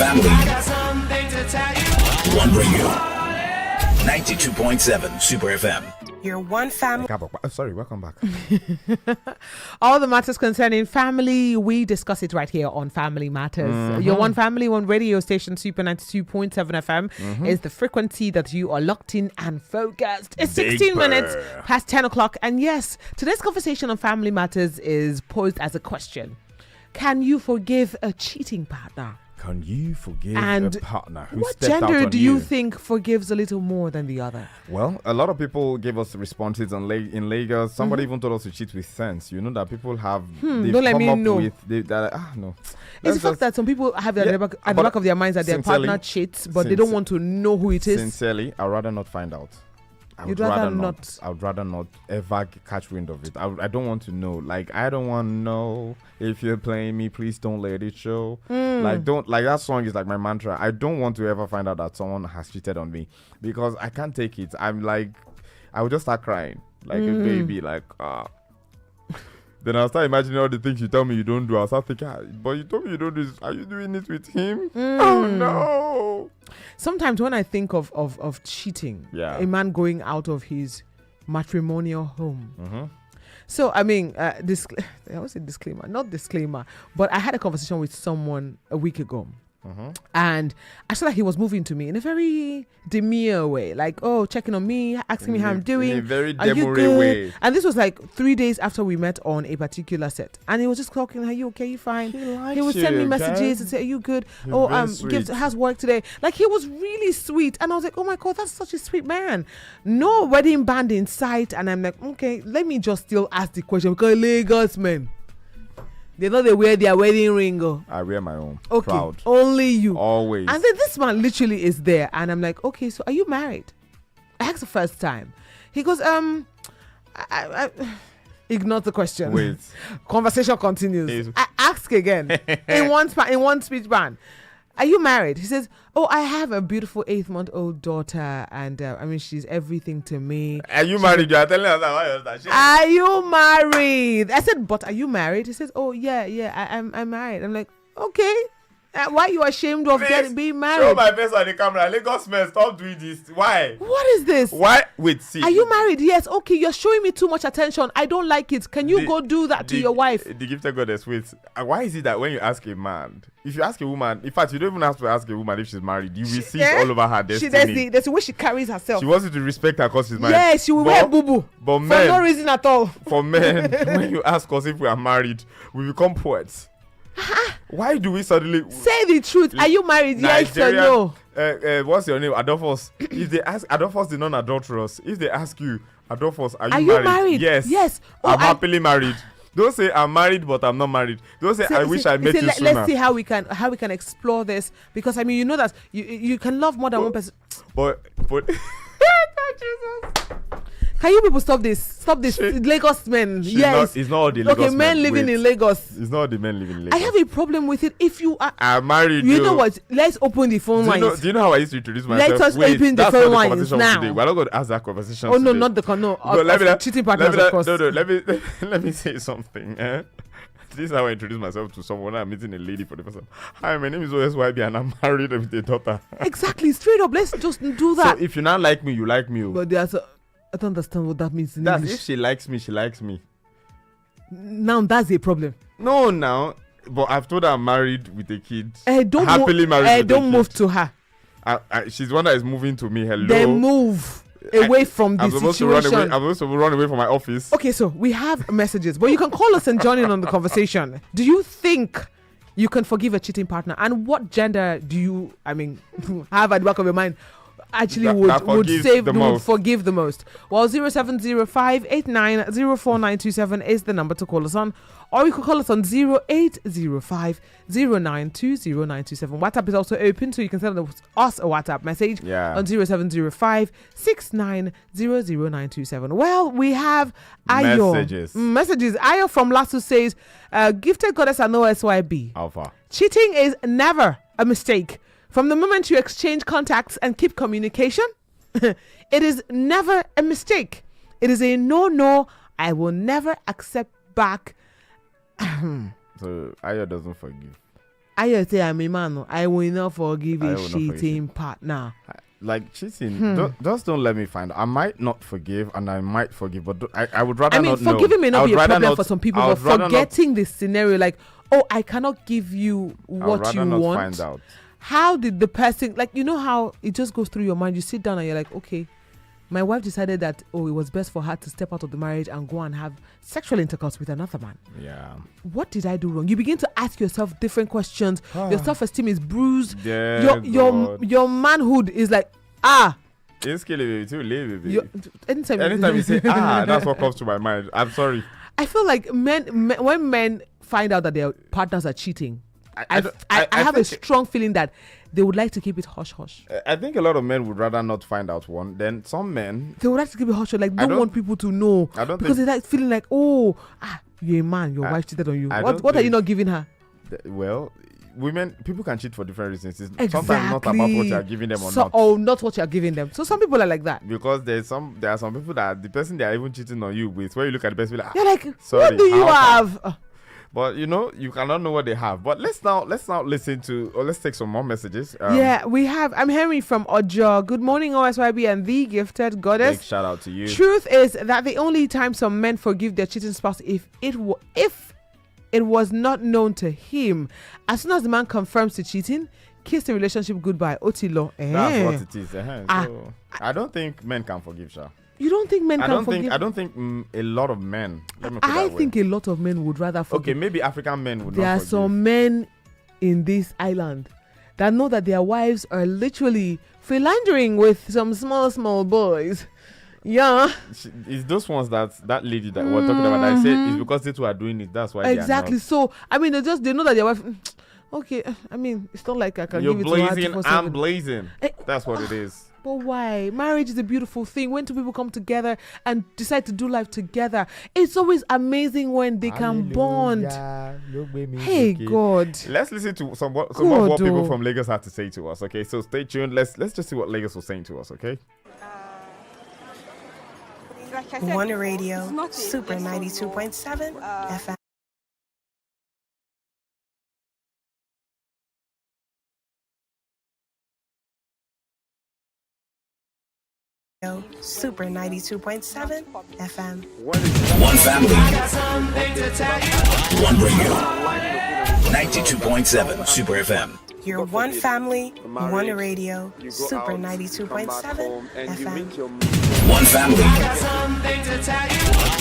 family. One radio. 92.7 Super FM. Your one family. Sorry, welcome back. All the matters concerning family, we discuss it right here on Family Matters. Your one family, one radio station, Super 92.7 FM, is the frequency that you are locked in and focused. It's 16 minutes past 10 o'clock. And yes, today's conversation on Family Matters is posed as a question. Can you forgive a cheating partner? Can you forgive And a partner who what stepped out gender on do you think forgives a little more than the other? Well, a lot of people gave us responses in Lagos. Somebody even told us to cheat with sense. You know that people have. They've don't let come me up know. With, no. It's the fact that some people have at the back of their minds that their partner cheats, but they don't want to know who it is. Sincerely, I'd rather not find out. You'd rather not. I would rather not ever catch wind of it. I don't want to know. Like, I don't want to know if you're playing me. Please don't let it show. Like that song is like my mantra. I don't want to ever find out that someone has cheated on me because I can't take it. I'm like, I would just start crying like a baby. Like, Then I'll start imagining all the things you tell me you don't do. I'll start thinking, but you told me you don't do this. Are you doing it with him? Oh no. Sometimes when I think of cheating, a man going out of his matrimonial home. So, I mean, I would say disclaimer, not disclaimer, but I had a conversation with someone a week ago. And I saw that he was moving to me in a very demure way, like, oh, checking on me, asking me how I'm doing. In a very are you demure good? way. And this was like 3 days after we met on a particular set. And he was just talking, are you okay? You fine? He would send me messages and say, are you good? How's work today? Like, he was really sweet. And I was like, oh my God, that's such a sweet man. No wedding band in sight. And I'm like, okay, let me just still ask the question because Lagos men, they know they wear their wedding ring. I wear my own. Okay, Proud. only you. Always. And then this man literally is there. And I'm like, okay, so are you married? I asked the first time. He goes, I ignore the question. Wait. Conversation continues. I ask again in one speech band. Are you married? He says, oh, I have a beautiful 8-month-old daughter, and I mean, she's everything to me. Are you married? You are telling us that. Are you married? I said, but are you married? He says, oh, yeah, I'm married. I'm like, okay. Why are you ashamed of being married? Show my face on the camera. Lagos men, stop doing this. Why? What is this? Why? Wait, see. Are you married? Yes. Okay, you're showing me too much attention. I don't like it. Can you go do that to your wife? The gifted goddess, wait. Why is it that when you ask a man, if you ask a woman, in fact, you don't even have to ask a woman if she's married. You receive all over her destiny. There's the way she carries herself. She wants you to respect her because she's married. Yes, she will wear boo-boo. But for men, no reason at all. For men, when you ask us if we are married, we become poets. Why do we suddenly say the truth? Are you married? Yes or no? What's your name? Adolphus. If they ask Adolphus the non-adulterous, if they ask you, Adolphus, are you married? Yes. I'm happily married. Don't say I'm married but I'm not married. Don't say I wish I met you sooner. Let's see how we can explore this, because I mean, you know that you can love more than one person. But Jesus. Can you people stop this? Lagos men. Yes. It's not all the Lagos men. Okay, men living in Lagos. It's not all the men living in Lagos. I have a problem with it. If you are married, you know what? Let's open the phone lines. Do you know how I used to introduce myself? Let us open the phone lines now. We're not going to ask that conversation. Oh no, today. not the cheating partners, of course. No. Let me say something. This is how I introduce myself to someone. I'm meeting a lady for the first time. Hi, my name is OSYB and I'm married with a daughter. Exactly, straight up. Let's just do that. So if you not like me, you like me. But I don't understand what that means in English. English. If she likes me, she likes me. Now that's a problem. No, now. But I've told her I'm married with a kid. Don't happily married with a kid. Don't move to her. She's the one that is moving to me. Hello. Then move away from this situation. I'm supposed to run away from my office. Okay, so we have messages, but you can call us and join in on the conversation. Do you think you can forgive a cheating partner? And what gender do you, have at the back of your mind actually would forgive the most? Well, 0705890497 is the number to call us on, or you could call us on 0805092097. WhatsApp is also open, so you can send us a WhatsApp message on 0705690097. Well, we have Ayo messages. Ayo from Lasso says, gifted goddess and OSYB. Alpha. Cheating is never a mistake. From the moment you exchange contacts and keep communication, it is never a mistake. It is a no. I will never accept back. So Ayo doesn't forgive. I say I'm a man. I will not forgive I a will not forgive cheating partner. Like cheating, just don't let me find. I might not forgive, and I might forgive, but I would rather I mean, not know. forgiving may I not would be a rather problem not- for some people, I but would rather not- forgetting the scenario, like, oh, I cannot give you I would what rather you not want. find out. How did the person, like, you know how it just goes through your mind? You sit down and you're like, okay, my wife decided that, oh, it was best for her to step out of the marriage and go and have sexual intercourse with another man. Yeah. What did I do wrong? You begin to ask yourself different questions. Your self-esteem is bruised. Yeah. Your manhood is like, It's killing me too, baby. anytime you say that's what comes to my mind. I'm sorry. I feel like when men find out that their partners are cheating, I have a strong feeling that they would like to keep it hush hush. I think a lot of men would rather not find out one. Then some men, They would like to keep it hush hush, like don't want people to know. I don't because think- they like feeling like, oh, you're a man, your wife cheated on you. What are you not giving her? well, people can cheat for different reasons. It's sometimes not about what you are giving them or not. Oh, not what you are giving them. So some people are like that. Because there are some people that the person they are even cheating on you with, where you look at the person, be like, You're like, sorry, what do you how have? But you cannot know what they have. But let's now listen to, or let's take some more messages. Yeah, we have. I'm Henry from Ojo. Good morning, OSYB and the gifted goddess. Big shout out to you. Truth is that the only time some men forgive their cheating spouse if it was not known to him. As soon as the man confirms the cheating, kiss the relationship goodbye. Otilo. That's what it is. So I don't think men can forgive, Sha. You don't think men can forgive? I don't think a lot of men. Let me put I that way. think a lot of men would rather forgive. Okay, maybe African men would There not are forgive. some men in this island that know that their wives are literally philandering with some small boys. Yeah. It's those ones that lady that we're talking about. I said it's because they two are doing it. That's why Exactly. They are So I mean, they know that their wife. Okay, I mean, it's not like I can You're give it to her. blazing. 24/7. I'm blazing. That's what it is. But why? Marriage is a beautiful thing. When two people come together and decide to do life together, it's always amazing when they can bond. Hey, God. Let's listen to some of God, what people oh. from Lagos have to say to us. Okay, so stay tuned. Let's just see what Lagos was saying to us. Okay. Like I said, One it's Radio, not Super a 92.7 FM. Super 92.7 FM. One family. One radio. 92.7 Super FM. Your one family, one radio, Super 92.7 FM. One family.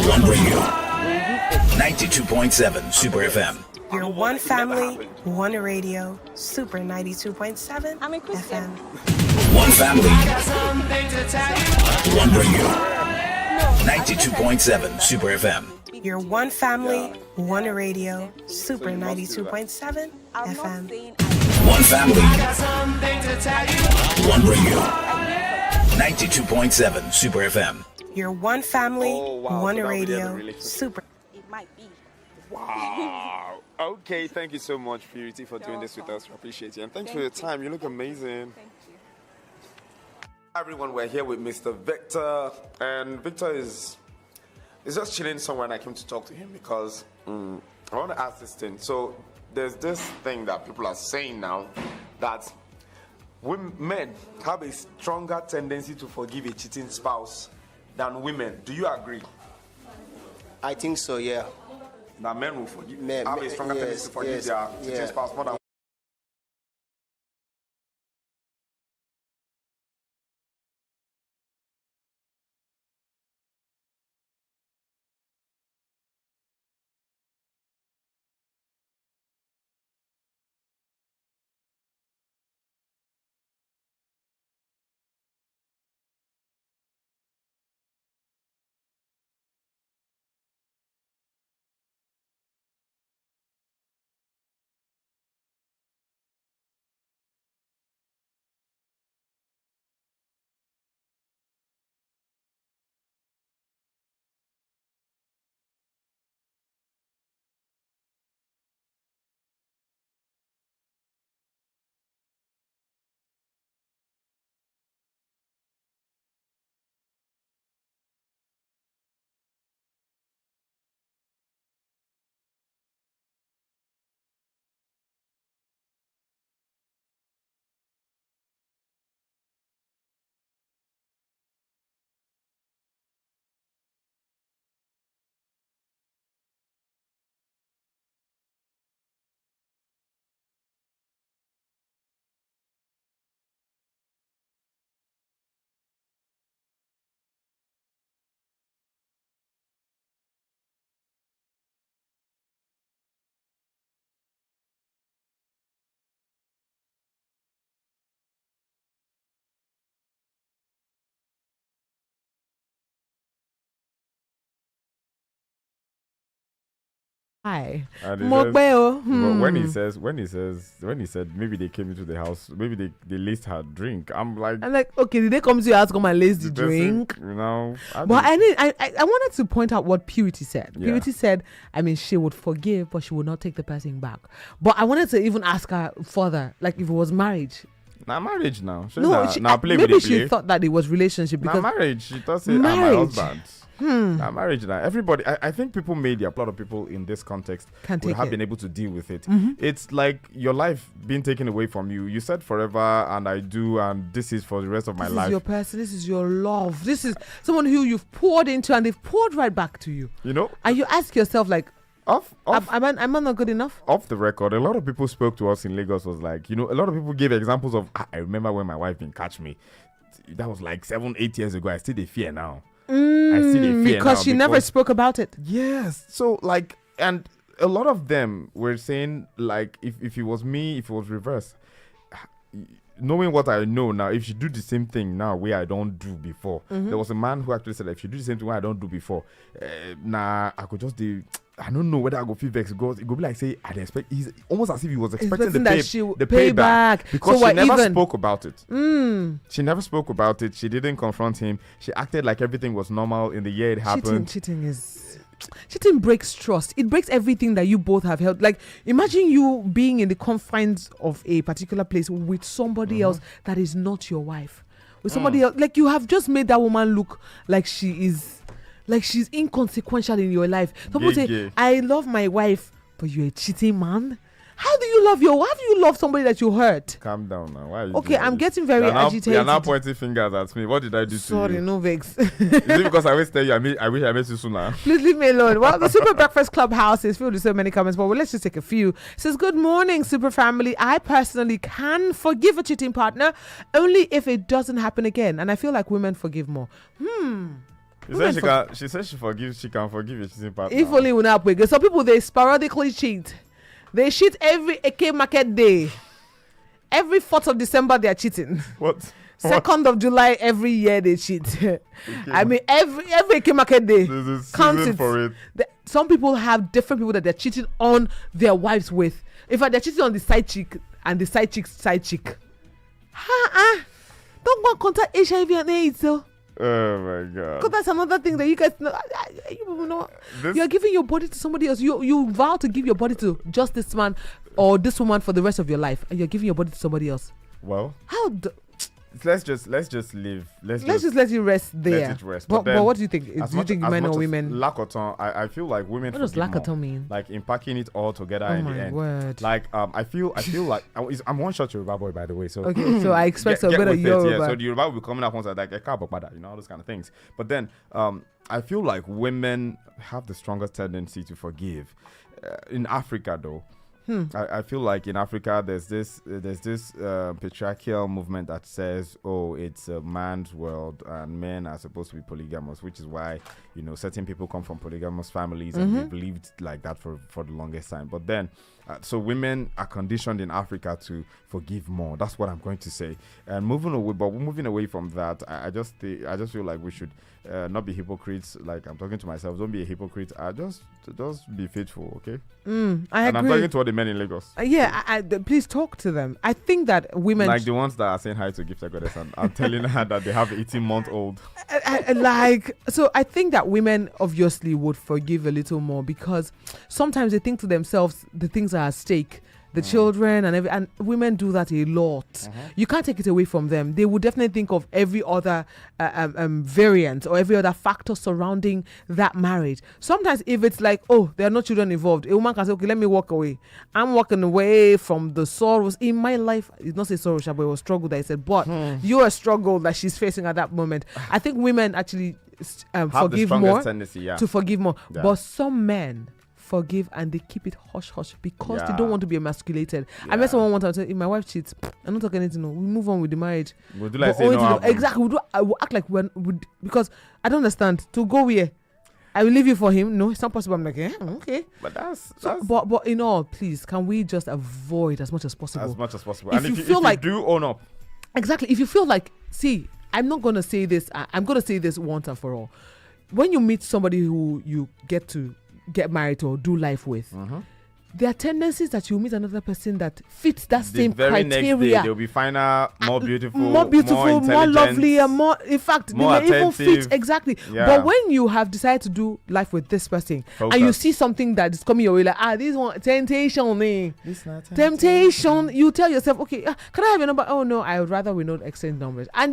One radio. 92.7 Super FM. Your one family, one radio, Super 92.7 I'm a Christian. FM. One family. One radio. 92.7 Super FM. Your one family, one radio, Super 92.7 I'm not FM. saying One family. One radio. 92.7 Super FM. Your one family, one so that would be the radio, relationship. Super. it might be. Wow. Okay, thank you so much, Purity, for doing this with us. We appreciate you. And thanks for your time. You look amazing. Thank you. Everyone, we're here with Mr. Victor. And Victor is just chilling somewhere, and I came to talk to him because I want to ask this thing. So there's this thing that people are saying now that men have a stronger tendency to forgive a cheating spouse than women. Do you agree? I think so, yeah. That men will forgive, Men- have a stronger tendency yes, to forgive yes, their cheating yeah. spouse more than Hi. And he Mogbeo. says, when he said maybe they came into the house, maybe they laced her drink. I'm like, okay, did they come to your house, come and lace the person, drink? you know. But I wanted to point out what Purity said. Yeah. Purity said, I mean, she would forgive, but she would not take the person back. But I wanted to even ask her further, like if it was marriage. Now marriage now. Maybe she thought that it was relationship because marriage. She thought say, I'm my husband. Now marriage now. Everybody, I think people made a lot of people in this context would have been able to deal with it. It's like your life being taken away from you. You said forever and I do, and this is for the rest of my life. This is your person. This is your love. This is someone who you've poured into and they've poured right back to you. You know? And you ask yourself like, am I not good enough? Off the record, a lot of people spoke to us in Lagos was like, you know, a lot of people gave examples of, I remember when my wife didn't catch me. That was like 7-8 years ago. I still they fear now. I see the fear because she never spoke about it. Yes. So like, and a lot of them were saying like, if it was me, if it was reverse, knowing what I know now, if you do the same thing now where I don't do before, there was a man who actually said, if you do the same thing where I don't do before, I could just do. I don't know whether I go feel vexed because it go be like say I expect. He's almost as if he was expecting the payback because she never spoke about it. She never spoke about it. She didn't confront him. She acted like everything was normal in the year it happened. Cheating breaks trust. It breaks everything that you both have held. Like imagine you being in the confines of a particular place with somebody else that is not your wife, with somebody else. Like you have just made that woman look like she is. Like she's inconsequential in your life. People say, I love my wife, but you're a cheating man. How do you love somebody that you hurt? Calm down now. Why are you okay, I'm getting very agitated. You're now pointing fingers at me. What did I do to you? Sorry, no vex. Is it because I always tell you I wish I met you sooner? Please leave me alone. Well, the Super Breakfast Clubhouse is filled with so many comments, but let's just take a few. It says, good morning, Super Family. I personally can forgive a cheating partner only if it doesn't happen again. And I feel like women forgive more. She says she can forgive a cheating partner. If only we not wake. Some people they sporadically cheat. They cheat every AK market day. Every 4th of December they are cheating. What? 2nd of July every year they cheat. I mean every AK market day. There's a season for it. Some people have different people that they're cheating on their wives with. In fact, they're cheating on the side chick and the side chick. Don't go and contact HIV and AIDS though. Oh my God! Because that's another thing that you guys know. You know, you're giving your body to somebody else. You vow to give your body to just this man or this woman for the rest of your life, and you're giving your body to somebody else. Well, let's just live. Let's just let you rest there. Let it rest. But what do you think? Do you think men or women? Lacoton, I feel like women. What does Lacoton mean? Like impacting it all together in the end. Word. Like I feel like I'm one shot Yoruba boy, by the way. So okay, so I expect a bit of Yoruba. Yeah, so the Yoruba will be coming up once like all those kind of things. But then I feel like women have the strongest tendency to forgive. In Africa, though. I feel like in Africa there's this patriarchal movement that says, oh, it's a man's world and men are supposed to be polygamous, which is why certain people come from polygamous families and they believed like that for the longest time. But then so women are conditioned in Africa to forgive more. That's what I'm going to say. And moving away from that, I just feel like we should not be hypocrites. Like I'm talking to myself, don't be a hypocrite. Just be faithful, okay? I agree. I'm talking to all the men in Lagos. Please talk to them. I think that women, like the ones that are saying hi to Gifted Goddess, and I'm telling her that they have 18-month-old. So I think that women obviously would forgive a little more because sometimes they think to themselves the things are at stake. The children and women do that a lot. You can't take it away from them. They would definitely think of every other variant or every other factor surrounding that marriage. Sometimes if it's like, oh, there are no children involved, a woman can say, okay, let me walk away. I'm walking away from the sorrows in my life. It's not say sorrow, but it was struggle that I said, but you're a struggle that she's facing at that moment. I think women actually forgive more to forgive more. Yeah. But some men forgive and they keep it hush hush because they don't want to be emasculated. I met someone one time say, if my wife cheats, I'm not talking anything. No, we move on with the marriage. We'll do like say no. Exactly. I will act like because I don't understand. To go where I will leave you for him. No, it's not possible. I'm like, okay. But that's but in all, please, can we just avoid as much as possible? As much as possible. If and you feel like you do own up. Exactly. If you feel like, see, I'm not gonna say this. I'm gonna say this once and for all. When you meet somebody who you get to get married or do life with, there are tendencies that you meet another person that fits that same very criteria. next day, they'll be finer, more beautiful, more lovely, and more. In fact, more they may even attentive. fit exactly. Yeah. But when you have decided to do life with this person, and you see something that is coming your way, like this one temptation, me. Temptation. You tell yourself, okay, can I have your number? Oh no, I would rather we not exchange numbers. And